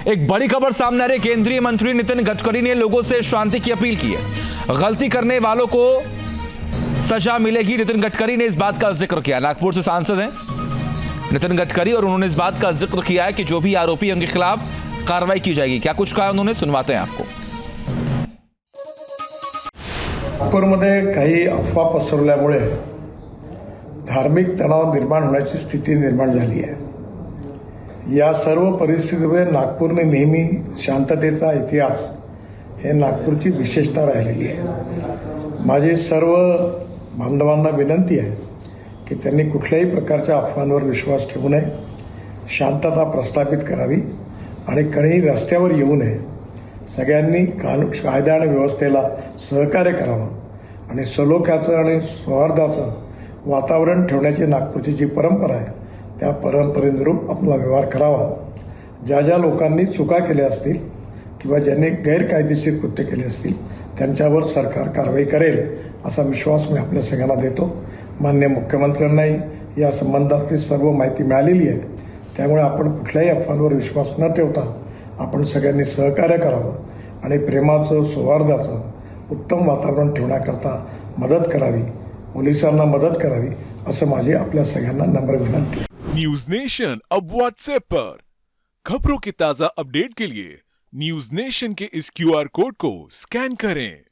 एक बड़ी खबर सामने आ रही है। केंद्रीय मंत्री नितिन गडकरी ने लोगों से शांति की अपील की है। गलती करने वालों को सजा मिलेगी। नितिन गडकरी ने इस बात का जिक्र किया। नागपुर से सांसद हैं नितिन गडकरी और उन्होंने इस बात का जिक्र किया है कि जो भी आरोपी हैं उनके खिलाफ कार्रवाई की जाएगी। क्या कुछ कहा उन्होंने, सुनवाते हैं आपको। नागपूरमध्ये काही अफवा पसरवल्यामुळे धार्मिक तणाव निर्माण होण्याची स्थिती निर्माण झाली आहे। या सर्व परिस्थितीमध्ये नागपूरने नेहमी शांततेचा इतिहास हे नागपूरची विशेषता राहिलेली आहे। माझी सर्व बांधवांना विनंती आहे की त्यांनी कुठल्याही प्रकारच्या अफवांवर विश्वास ठेवू नये, शांतता प्रस्थापित करावी आणि कोणीही रस्त्यावर येऊ नये। सगळ्यांनी कायदा आणि व्यवस्थेला सहकार्य करावं आणि सलोख्याचं आणि सौहार्दाचं वातावरण ठेवण्याची नागपूरची जी परंपरा आहे त्या परंपरेनुरूप आपला व्यवहार करावा। ज्या ज्या लोकांनी चुका केल्या असतील किंवा ज्यांनी गैरकायदेशीर कृत्य केले असतील त्यांच्यावर सरकार कारवाई करेल असा विश्वास मी आपल्या सगळ्यांना देतो। माननीय मुख्यमंत्र्यांनाही या संबंधातली सर्व माहिती मिळालेली आहे। त्यामुळे आपण कुठल्याही अफवांवर विश्वास न ठेवता आपण सगळ्यांनी सहकार्य करावं आणि प्रेमाचं सौहार्दाचं उत्तम वातावरण ठेवण्याकरता मदत करावी, पोलिसांना मदत करावी असं माझी आपल्या सगळ्यांना नम्र विनंती आहे। न्यूज नेशन अब व्हाट्सएप पर खबरों के ताजा अपडेट के लिए न्यूज नेशन के इस क्यूआर कोड को स्कैन करें।